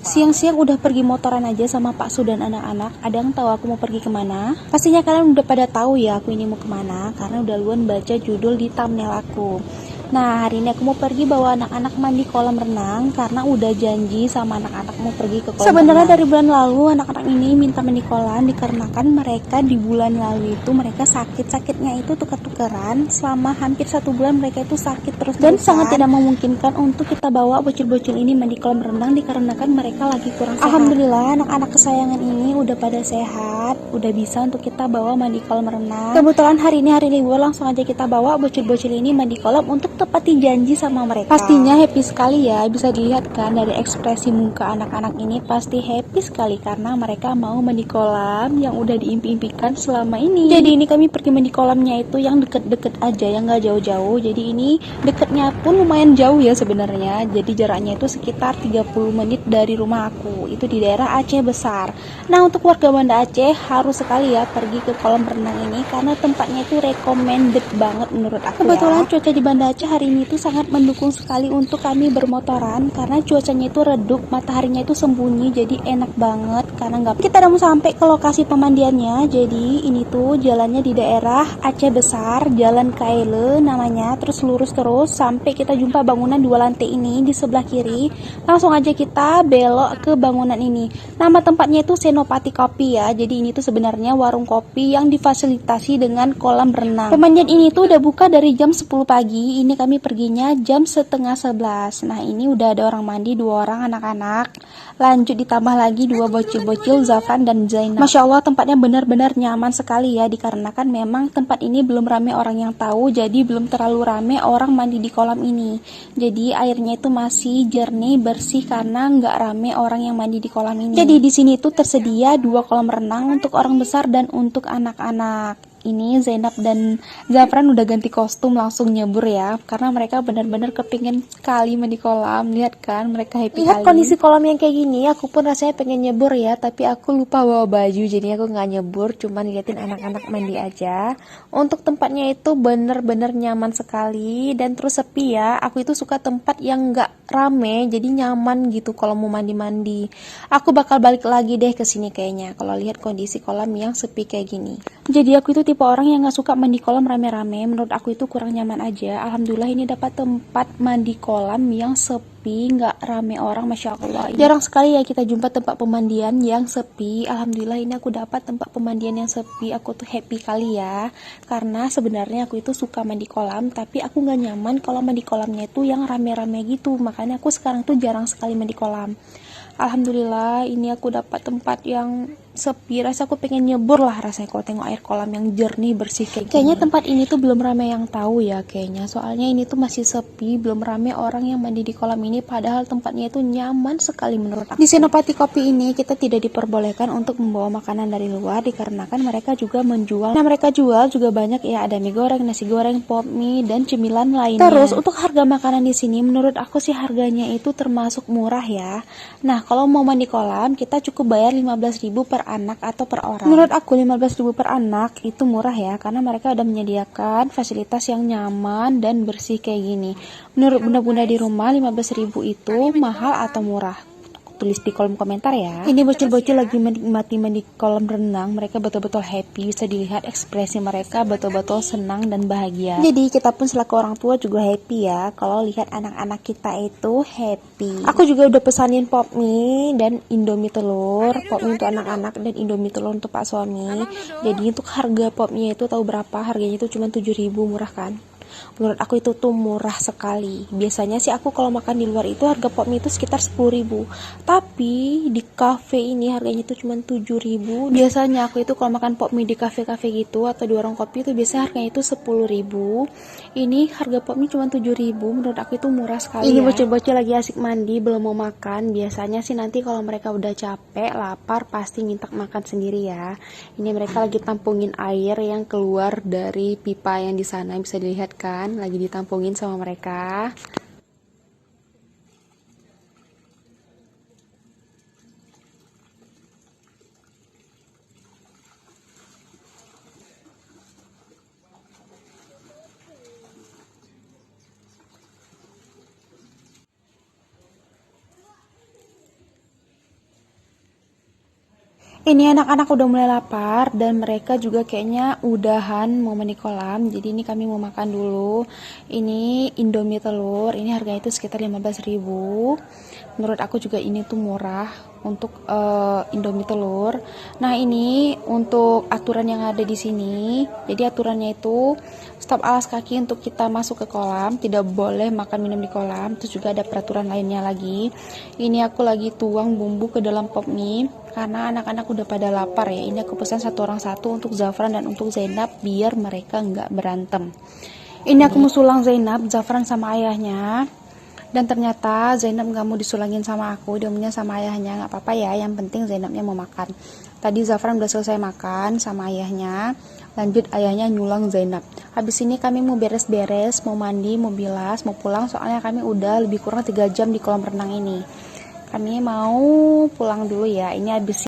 Siang-siang udah pergi motoran aja sama Pak Su dan anak-anak. Ada yang tahu aku mau pergi kemana? Pastinya kalian udah pada tahu ya aku ini mau kemana, karena udah duluan baca judul di thumbnail aku. Nah, hari ini aku mau pergi bawa anak-anak mandi kolam renang karena udah janji sama anak-anak mau pergi ke kolam Sebenarnya renang. Dari bulan lalu anak-anak ini minta mandi kolam dikarenakan mereka di bulan lalu itu mereka sakitnya itu tuker-tukeran. Selama hampir 1 bulan mereka itu sakit terus dan sangat tidak memungkinkan untuk kita bawa bocil-bocil ini mandi kolam renang dikarenakan mereka lagi kurang sehat. Alhamdulillah anak-anak kesayangan ini udah pada sehat, udah bisa untuk kita bawa mandi kolam renang. Kebetulan hari ini hari libur, langsung aja kita bawa bocil-bocil ini mandi kolam untuk tepati janji sama mereka. Pastinya happy sekali ya, bisa dilihat kan dari ekspresi muka anak-anak ini pasti happy sekali karena mereka mau mandi kolam yang udah diimpi-impikan selama ini. Jadi ini kami pergi mandi kolamnya itu yang deket-deket aja, yang gak jauh-jauh. Jadi ini deketnya pun lumayan jauh ya sebenarnya. Jadi jaraknya itu sekitar 30 menit dari rumah aku. Itu di daerah Aceh Besar. Nah, untuk warga Banda Aceh harus sekali ya pergi ke kolam renang ini karena tempatnya itu recommended banget menurut aku. Kebetulan cuaca di Banda Aceh hari ini tuh sangat mendukung sekali untuk kami bermotoran karena cuacanya itu redup, mataharinya itu sembunyi, jadi enak banget karena nggak. Kita udah mau sampai ke lokasi pemandiannya. Jadi ini tuh jalannya di daerah Aceh Besar, Jalan Kaile namanya, terus lurus terus sampai kita jumpa bangunan 2 lantai ini di sebelah kiri. Langsung aja kita belok ke bangunan ini. Nama tempatnya itu Senopati Kopi ya. Jadi ini tuh sebenarnya warung kopi yang difasilitasi dengan kolam renang. Pemandian ini tuh udah buka dari jam 10 pagi. Ini kami perginya jam setengah 11. Nah, ini udah ada orang mandi 2 orang anak-anak. Lanjut ditambah lagi 2 bocil-bocil, Zafran dan Zainab. Masya Allah tempatnya benar-benar nyaman sekali ya, dikarenakan memang tempat ini belum rame orang yang tahu, jadi belum terlalu rame orang mandi di kolam ini. Jadi airnya itu masih jernih, bersih karena nggak rame orang yang mandi di kolam ini. Jadi di sini tuh tersedia 2 kolam renang untuk orang besar dan untuk anak-anak. Ini Zainab dan Zafran udah ganti kostum langsung nyebur ya, karena mereka benar-benar kepingin sekali mandi kolam. Lihat kan mereka happy. Lihat kondisi kolam yang kayak gini, aku pun rasanya pengen nyebur ya, tapi aku lupa bawa baju, jadi aku nggak nyebur, cuman liatin anak-anak mandi aja. Untuk tempatnya itu bener-bener nyaman sekali dan terus sepi ya. Aku itu suka tempat yang nggak rame, jadi nyaman gitu kalau mau mandi-mandi. Aku bakal balik lagi deh ke sini kayaknya kalau lihat kondisi kolam yang sepi kayak gini. Jadi aku itu tipe orang yang gak suka mandi kolam rame-rame. Menurut aku itu kurang nyaman aja. Alhamdulillah ini dapat tempat mandi kolam yang sepi, gak rame orang, Masya Allah. Jarang sekali ya kita jumpa tempat pemandian yang sepi. Alhamdulillah ini aku dapat tempat pemandian yang sepi. Aku tuh happy kali ya, karena sebenarnya aku itu suka mandi kolam, tapi aku gak nyaman kalau mandi kolamnya itu yang rame-rame gitu. Makanya aku sekarang tuh jarang sekali mandi kolam. Alhamdulillah ini aku dapat tempat yang sepi, rasa aku pengen nyebur lah rasanya kalau tengok air kolam yang jernih bersih kayak gini. Kayaknya tempat ini tuh belum ramai yang tahu ya kayaknya, soalnya ini tuh masih sepi, belum ramai orang yang mandi di kolam ini, padahal tempatnya itu nyaman sekali menurut aku. Di Senopati Kopi ini kita tidak diperbolehkan untuk membawa makanan dari luar dikarenakan mereka juga menjual. Nah, mereka jual juga banyak ya, ada mie goreng, nasi goreng, pop mie dan cemilan lainnya. Terus untuk harga makanan di sini menurut aku sih harganya itu termasuk murah ya. Nah, kalau mau mandi kolam kita cukup bayar 15.000 per anak atau per orang. Menurut aku 15.000 per anak itu murah ya, karena mereka udah menyediakan fasilitas yang nyaman dan bersih kayak gini. Menurut bunda-bunda di rumah 15.000 itu mahal atau murah? Tulis di kolom komentar ya. Ini bocil-bocil lagi menikmati mandi kolam renang, mereka betul-betul happy, bisa dilihat ekspresi mereka betul-betul senang dan bahagia. Jadi kita pun selaku orang tua juga happy ya kalau lihat anak-anak kita itu happy. Aku juga udah pesanin pop mie dan indomie telur, pop mie untuk anak-anak dan indomie telur untuk pak suami. Jadi untuk harga pop mie itu tahu berapa? Harganya itu cuma 7.000, murah kan? Menurut aku itu tuh murah sekali. Biasanya sih aku kalau makan di luar itu harga pop mie itu sekitar 10.000. Tapi di cafe ini harganya itu cuma 7.000. Biasanya aku itu kalau makan pop mie di cafe-cafe gitu atau di warung kopi itu biasanya harganya itu 10.000. Ini harga pop mie cuma 7.000. Menurut aku itu murah sekali. Ini bocil-bocil lagi asik mandi, belum mau makan. Biasanya sih nanti kalau mereka udah capek, lapar, pasti minta makan sendiri ya. Ini mereka lagi tampungin air yang keluar dari pipa yang di sana, bisa dilihat kan, lagi ditampungin sama mereka. Ini anak-anak udah mulai lapar dan mereka juga kayaknya udahan mau mandi kolam. Jadi ini kami mau makan dulu. Ini Indomie telur. Ini harganya itu sekitar 15.000. Menurut aku juga ini tuh murah untuk Indomie telur. Nah, ini untuk aturan yang ada di sini. Jadi aturannya itu stop alas kaki untuk kita masuk ke kolam, tidak boleh makan minum di kolam. Terus juga ada peraturan lainnya lagi. Ini aku lagi tuang bumbu ke dalam pop mie karena anak-anak udah pada lapar ya. Ini aku pesan satu orang satu untuk Zafran dan untuk Zainab biar mereka nggak berantem. Ini aku mau sulang Zainab, Zafran sama ayahnya. Dan ternyata Zainab nggak mau disulangin sama aku, dia maunya sama ayahnya. Nggak apa-apa ya, yang penting Zainabnya mau makan. Tadi Zafran udah selesai makan sama ayahnya, lanjut ayahnya nyulang Zainab. Habis ini kami mau beres-beres, mau mandi, mau bilas, mau pulang. Soalnya kami udah lebih kurang 3 jam di kolam renang ini. Kami mau pulang dulu ya, ini habis